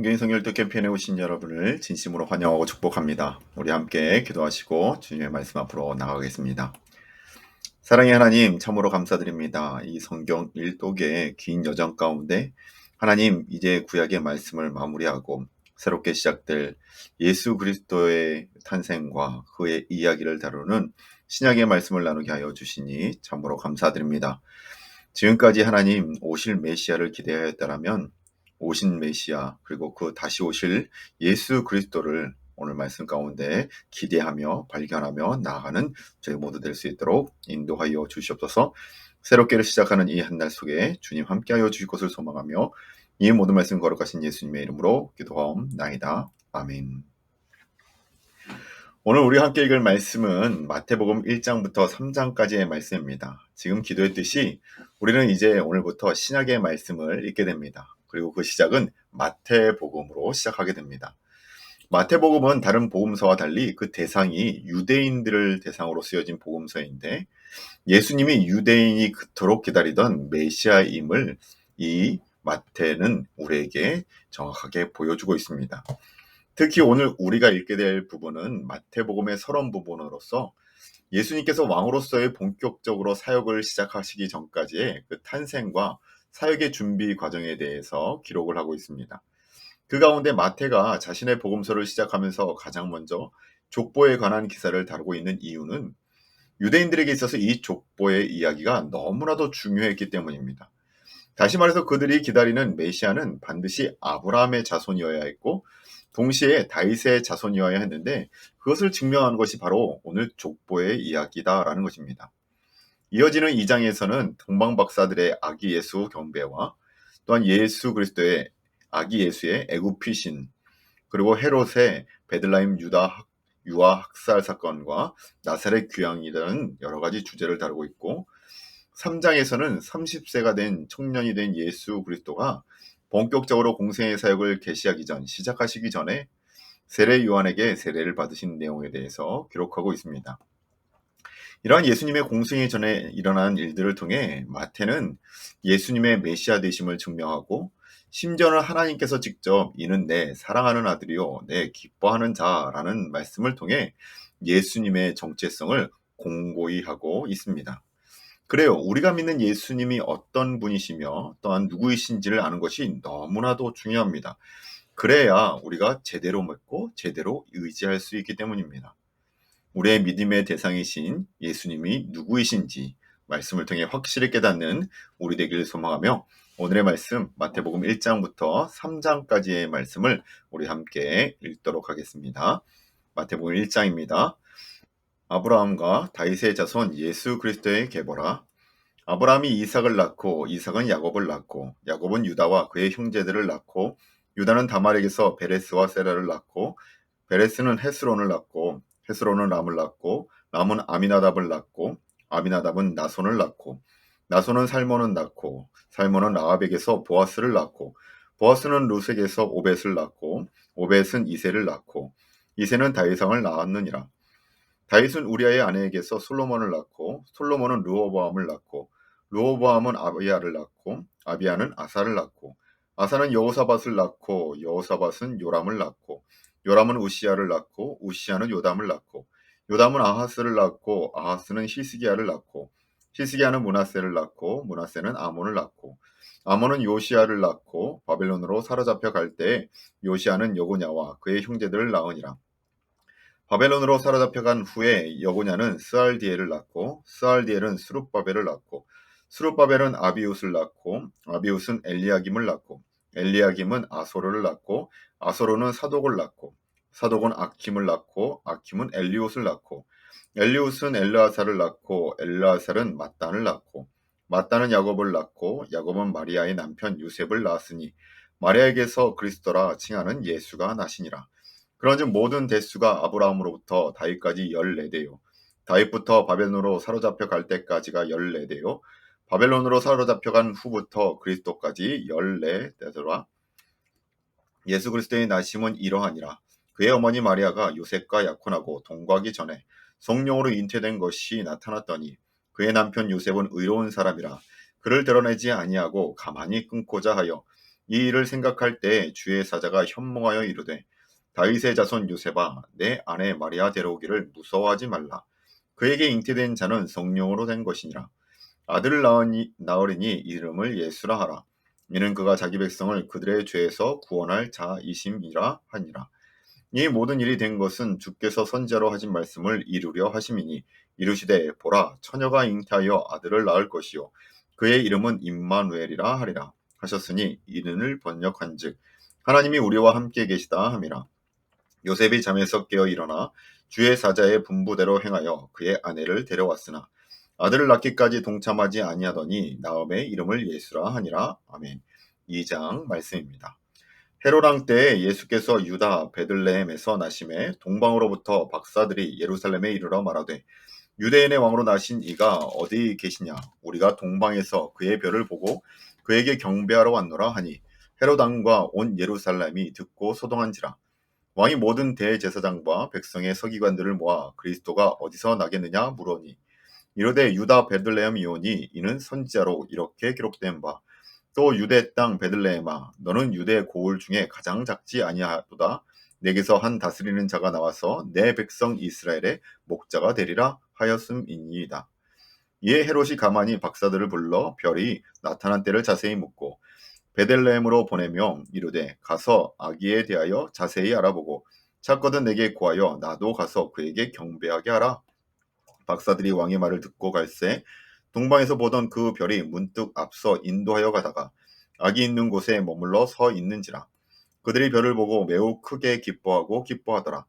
성경인 성결도 캠페인에 오신 여러분을 진심으로 환영하고 축복합니다. 우리 함께 기도하시고 주님의 말씀 앞으로 나가겠습니다. 사랑의 하나님, 참으로 감사드립니다. 이 성경 일독의 긴 여정 가운데 하나님, 이제 구약의 말씀을 마무리하고 새롭게 시작될 예수 그리스도의 탄생과 그의 이야기를 다루는 신약의 말씀을 나누게 하여 주시니 참으로 감사드립니다. 지금까지 하나님 오실 메시아를 기대하였다라면 오신 메시아 그리고 그 다시 오실 예수 그리스도를 오늘 말씀 가운데 기대하며 발견하며 나아가는 저희 모두 될 수 있도록 인도하여 주시옵소서. 새롭게 시작하는 이 한 달 속에 주님 함께하여 주실 것을 소망하며 이 모든 말씀 거룩하신 예수님의 이름으로 기도하옵나이다. 아멘. 오늘 우리 함께 읽을 말씀은 마태복음 1장부터 3장까지의 말씀입니다. 지금 기도했듯이 우리는 이제 오늘부터 신약의 말씀을 읽게 됩니다. 그리고 그 시작은 마태복음으로 시작하게 됩니다. 마태복음은 다른 복음서와 달리 그 대상이 유대인들을 대상으로 쓰여진 복음서인데 예수님이 유대인이 그토록 기다리던 메시아임을 이 마태는 우리에게 정확하게 보여주고 있습니다. 특히 오늘 우리가 읽게 될 부분은 마태복음의 서론 부분으로서 예수님께서 왕으로서의 본격적으로 사역을 시작하시기 전까지의 그 탄생과 사역의 준비 과정에 대해서 기록을 하고 있습니다. 그 가운데 마태가 자신의 복음서를 시작하면서 가장 먼저 족보에 관한 기사를 다루고 있는 이유는 유대인들에게 있어서 이 족보의 이야기가 너무나도 중요했기 때문입니다. 다시 말해서 그들이 기다리는 메시아는 반드시 아브라함의 자손이어야 했고 동시에 다윗의 자손이어야 했는데 그것을 증명하는 것이 바로 오늘 족보의 이야기다라는 것입니다. 이어지는 2장에서는 동방박사들의 아기 예수 경배와 또한 예수 그리스도의 아기 예수의 애굽피신 그리고 헤롯의 베들레헴 유아 학살 사건과 나사렛 귀향이라는 여러 가지 주제를 다루고 있고 3장에서는 30세가 된 청년이 된 예수 그리스도가 본격적으로 공생의 사역을 시작하시기 전에 세례 요한에게 세례를 받으신 내용에 대해서 기록하고 있습니다. 이러한 예수님의 공생의 전에 일어난 일들을 통해 마태는 예수님의 메시아 되심을 증명하고 심지어는 하나님께서 직접 이는 내 사랑하는 아들이요 내 기뻐하는 자라는 말씀을 통해 예수님의 정체성을 공고히 하고 있습니다. 그래요. 우리가 믿는 예수님이 어떤 분이시며 또한 누구이신지를 아는 것이 너무나도 중요합니다. 그래야 우리가 제대로 믿고 제대로 의지할 수 있기 때문입니다. 우리의 믿음의 대상이신 예수님이 누구이신지 말씀을 통해 확실히 깨닫는 우리 되기를 소망하며 오늘의 말씀 마태복음 1장부터 3장까지의 말씀을 우리 함께 읽도록 하겠습니다. 마태복음 1장입니다. 아브라함과 다윗의 자손 예수 그리스도의 계보라. 아브라함이 이삭을 낳고 이삭은 야곱을 낳고 야곱은 유다와 그의 형제들을 낳고 유다는 다말에게서 베레스와 세라를 낳고 베레스는 헤스론을 낳고 헤스론은 람을 낳고 람은 아미나답을 낳고 아미나답은 나손을 낳고 나손은 살몬을 낳고 살몬은 라합에게서 보아스를 낳고 보아스는 루색에서 오벳을 낳고 오벳은 이새를 낳고 이새는 다윗왕을 낳았느니라. 다윗은 우리아의 아내에게서 솔로몬을 낳고 솔로몬은 르호보암을 낳고 르호보암은 아비야를 낳고 아비야는 아사를 낳고 아사는 여호사밧을 낳고 여호사밧은 요람을 낳고 요람은 우시야를 낳고 우시야는 요담을 낳고 요담은 아하스를 낳고 아하스는 히스기야를 낳고 히스기야는 므낫세를 낳고 므낫세는 아몬을 낳고 아몬은 요시야를 낳고 바벨론으로 사로잡혀 갈 때에 요시야는 여고냐와 그의 형제들을 낳으니라. 바벨론으로 사로잡혀간 후에 여고냐는 스알디엘을 낳고 스알디엘은 스룹바벨을 낳고 스룹바벨은 아비웃을 낳고 아비웃은 엘리야김을 낳고 엘리야김은 아소르를 낳고 아소르는 사독을 낳고 사독은 아킴을 낳고 아킴은 엘리웃을 낳고 엘리웃은 엘르아살을 낳고 엘르아살은 mat단을 낳고 mat단은 야곱을 낳고 야곱은 마리아의 남편 요셉을 낳았으니 마리아에게서 그리스도라 칭하는 예수가 나시니라. 그런즉 모든 대수가 아브라함으로부터 다윗까지 14대요. 다윗부터 바벨론으로 사로잡혀 갈 때까지가 14대요. 바벨론으로 사로잡혀간 후부터 그리스도까지 14대더라. 예수 그리스도의 나심은 이러하니라. 그의 어머니 마리아가 요셉과 약혼하고 동거하기 전에 성령으로 잉태된 것이 나타났더니 그의 남편 요셉은 의로운 사람이라 그를 드러내지 아니하고 가만히 끊고자 하여 이 일을 생각할 때 주의 사자가 현몽하여 이르되 다윗의 자손 요셉아 내 아내 마리아 데려오기를 무서워하지 말라. 그에게 잉태된 자는 성령으로 된 것이니라. 아들을 낳으리니 이름을 예수라 하라. 이는 그가 자기 백성을 그들의 죄에서 구원할 자이심이라 하니라. 이 모든 일이 된 것은 주께서 선지자로 하신 말씀을 이루려 하심이니 이르시되 보라 처녀가 잉태하여 아들을 낳을 것이요 그의 이름은 임마누엘이라 하리라 하셨으니 이른을 번역한즉 하나님이 우리와 함께 계시다 함이라. 요셉이 잠에서 깨어 일어나 주의 사자의 분부대로 행하여 그의 아내를 데려왔으나 아들을 낳기까지 동참하지 아니하더니 나음의 이름을 예수라 하니라. 아멘. 2장 말씀입니다. 헤롯 왕 때에 예수께서 유다 베들레헴에서 나심에 동방으로부터 박사들이 예루살렘에 이르러 말하되 유대인의 왕으로 나신 이가 어디 계시냐 우리가 동방에서 그의 별을 보고 그에게 경배하러 왔노라 하니 헤롯 왕과 온 예루살렘이 듣고 소동한지라. 왕이 모든 대제사장과 백성의 서기관들을 모아 그리스도가 어디서 나겠느냐 물으니 이르되 유다 베들레헴이오니 이는 선지자로 이렇게 기록된 바 또 유대 땅 베들레헴아 너는 유대 고을 중에 가장 작지 아니하도다. 내게서 한 다스리는 자가 나와서 내 백성 이스라엘의 목자가 되리라 하였음이니이다. 이에 헤롯이 가만히 박사들을 불러 별이 나타난 때를 자세히 묻고 베들레헴으로 보내며 이르되 가서 아기에 대하여 자세히 알아보고 찾거든 내게 구하여 나도 가서 그에게 경배하게 하라. 박사들이 왕의 말을 듣고 갈새 동방에서 보던 그 별이 문득 앞서 인도하여 가다가 아기 있는 곳에 머물러 서 있는지라. 그들이 별을 보고 매우 크게 기뻐하더라.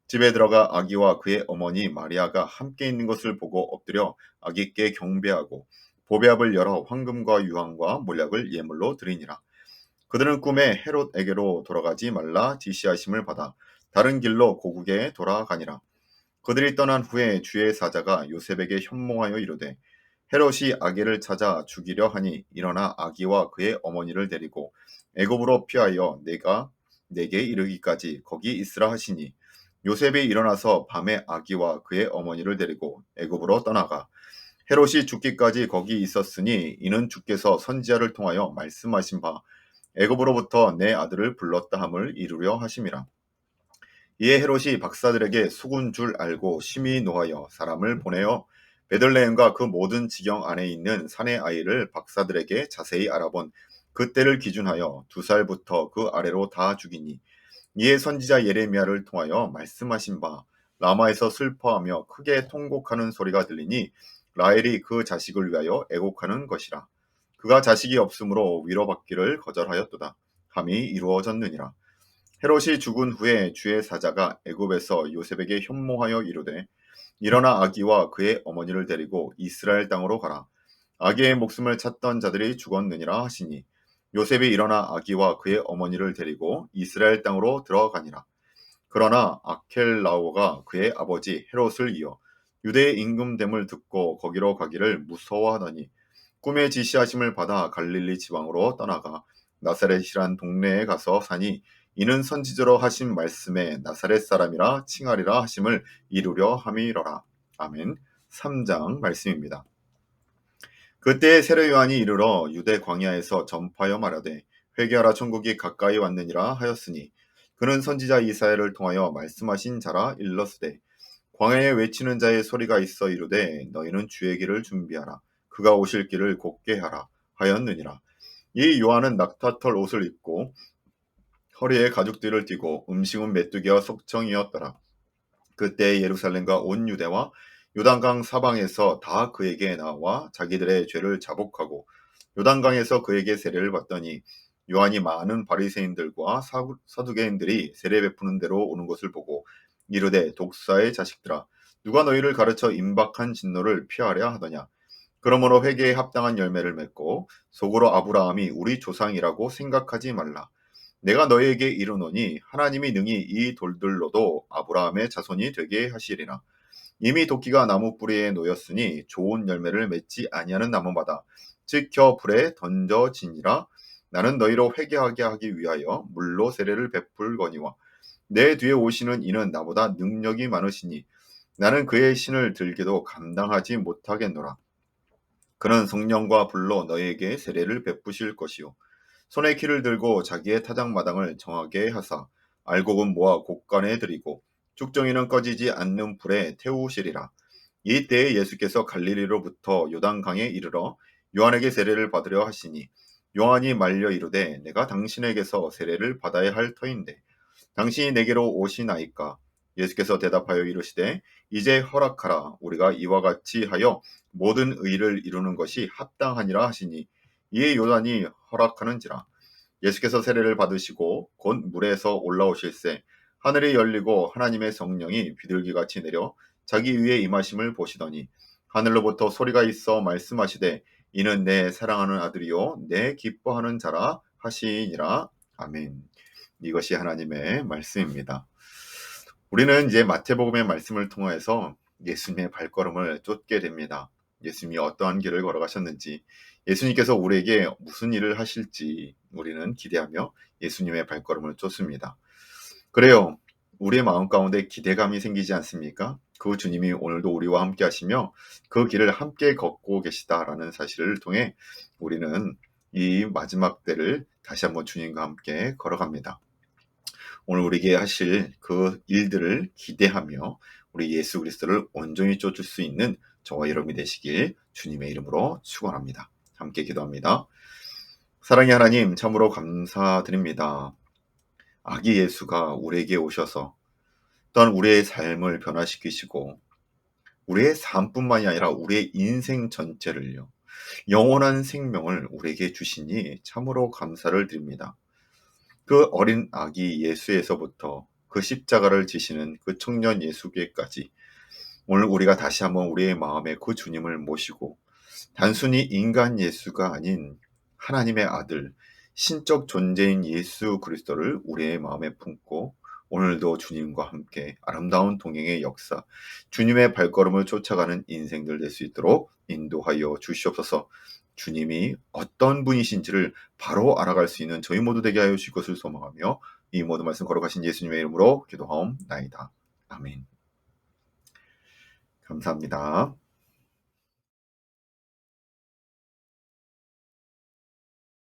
집에 들어가 아기와 그의 어머니 마리아가 함께 있는 것을 보고 엎드려 아기께 경배하고 보배압을 열어 황금과 유황과 몰약을 예물로 드리니라. 그들은 꿈에 헤롯에게로 돌아가지 말라 지시하심을 받아 다른 길로 고국에 돌아가니라. 그들이 떠난 후에 주의 사자가 요셉에게 현몽하여 이르되 헤롯이 아기를 찾아 죽이려 하니 일어나 아기와 그의 어머니를 데리고 애굽으로 피하여 내게 이르기까지 거기 있으라 하시니 요셉이 일어나서 밤에 아기와 그의 어머니를 데리고 애굽으로 떠나가 헤롯이 죽기까지 거기 있었으니 이는 주께서 선지자를 통하여 말씀하신 바 애굽으로부터 내 아들을 불렀다 함을 이루려 하심이라. 이에 헤롯이 박사들에게 속은 줄 알고 심히 노하여 사람을 보내어 베들레헴과 그 모든 지경 안에 있는 산의 아이를 박사들에게 자세히 알아본 그때를 기준하여 2살부터 그 아래로 다 죽이니 이에 선지자 예레미야를 통하여 말씀하신 바 라마에서 슬퍼하며 크게 통곡하는 소리가 들리니 라헬이 그 자식을 위하여 애곡하는 것이라. 그가 자식이 없으므로 위로받기를 거절하였도다 함이 이루어졌느니라. 헤롯이 죽은 후에 주의 사자가 애굽에서 요셉에게 현몽하여 이르되 일어나 아기와 그의 어머니를 데리고 이스라엘 땅으로 가라. 아기의 목숨을 찾던 자들이 죽었느니라 하시니 요셉이 일어나 아기와 그의 어머니를 데리고 이스라엘 땅으로 들어가니라. 그러나 아켈라오가 그의 아버지 헤롯을 이어 유대의 임금됨을 듣고 거기로 가기를 무서워하더니 꿈에 지시하심을 받아 갈릴리 지방으로 떠나가 나사렛이란 동네에 가서 사니 이는 선지자로 하신 말씀에 나사렛 사람이라 칭하리라 하심을 이루려 함이러라. 아멘. 3장 말씀입니다. 그때 세례 요한이 이르러 유대 광야에서 전파하여 말하되 회개하라 천국이 가까이 왔느니라 하였으니 그는 선지자 이사야를 통하여 말씀하신 자라 일렀으되 광야에 외치는 자의 소리가 있어 이르되 너희는 주의 길을 준비하라 그가 오실 길을 곧게 하라 하였느니라. 이 요한은 낙타털 옷을 입고 허리에 가죽띠를 띠고 음식은 메뚜기와 속청이었더라. 그때 예루살렘과 온 유대와 요단강 사방에서 다 그에게 나와 자기들의 죄를 자복하고 요단강에서 그에게 세례를 받더니 요한이 많은 바리새인들과 사두개인들이 세례 베푸는 대로 오는 것을 보고 이르되 독사의 자식들아 누가 너희를 가르쳐 임박한 진노를 피하려 하더냐. 그러므로 회개에 합당한 열매를 맺고 속으로 아브라함이 우리 조상이라고 생각하지 말라. 내가 너희에게 이르노니 하나님이 능히 이 돌들로도 아브라함의 자손이 되게 하시리라. 이미 도끼가 나무 뿌리에 놓였으니 좋은 열매를 맺지 아니하는 나무마다 찍혀 불에 던져지니라. 나는 너희로 회개하게 하기 위하여 물로 세례를 베풀거니와 내 뒤에 오시는 이는 나보다 능력이 많으시니 나는 그의 신을 들기도 감당하지 못하겠노라. 그는 성령과 불로 너희에게 세례를 베푸실 것이요 손에 키를 들고 자기의 타작마당을 정하게 하사 알곡은 모아 곳간에 들이고 죽정이는 꺼지지 않는 불에 태우시리라. 이때에 예수께서 갈릴리로부터 요단강에 이르러 요한에게 세례를 받으려 하시니 요한이 말려 이르되 내가 당신에게서 세례를 받아야 할 터인데 당신이 내게로 오시나이까. 예수께서 대답하여 이르시되 이제 허락하라. 우리가 이와 같이 하여 모든 의를 이루는 것이 합당하니라 하시니 이에 요단이 허락하는지라. 예수께서 세례를 받으시고 곧 물에서 올라오실새 하늘이 열리고 하나님의 성령이 비둘기같이 내려 자기 위에 임하심을 보시더니 하늘로부터 소리가 있어 말씀하시되 이는 내 사랑하는 아들이요 내 기뻐하는 자라 하시니라. 아멘. 이것이 하나님의 말씀입니다. 우리는 이제 마태복음의 말씀을 통해서 예수님의 발걸음을 쫓게 됩니다. 예수님이 어떠한 길을 걸어가셨는지, 예수님께서 우리에게 무슨 일을 하실지 우리는 기대하며 예수님의 발걸음을 쫓습니다. 그래요. 우리의 마음 가운데 기대감이 생기지 않습니까? 그 주님이 오늘도 우리와 함께 하시며 그 길을 함께 걷고 계시다라는 사실을 통해 우리는 이 마지막 때를 다시 한번 주님과 함께 걸어갑니다. 오늘 우리에게 하실 그 일들을 기대하며 우리 예수 그리스도를 온전히 쫓을 수 있는 저와 여러분이 되시길 주님의 이름으로 축원합니다. 함께 기도합니다. 사랑의 하나님, 참으로 감사드립니다. 아기 예수가 우리에게 오셔서 또한 우리의 삶을 변화시키시고 우리의 삶뿐만이 아니라 우리의 인생 전체를요, 영원한 생명을 우리에게 주시니 참으로 감사를 드립니다. 그 어린 아기 예수에서부터 그 십자가를 지시는 그 청년 예수께까지 오늘 우리가 다시 한번 우리의 마음에 그 주님을 모시고 단순히 인간 예수가 아닌 하나님의 아들, 신적 존재인 예수 그리스도를 우리의 마음에 품고 오늘도 주님과 함께 아름다운 동행의 역사, 주님의 발걸음을 쫓아가는 인생들 될 수 있도록 인도하여 주시옵소서. 주님이 어떤 분이신지를 바로 알아갈 수 있는 저희 모두 되게 하여 주실 것을 소망하며 이 모든 말씀 걸어가신 예수님의 이름으로 기도하옵나이다. 아멘. 감사합니다.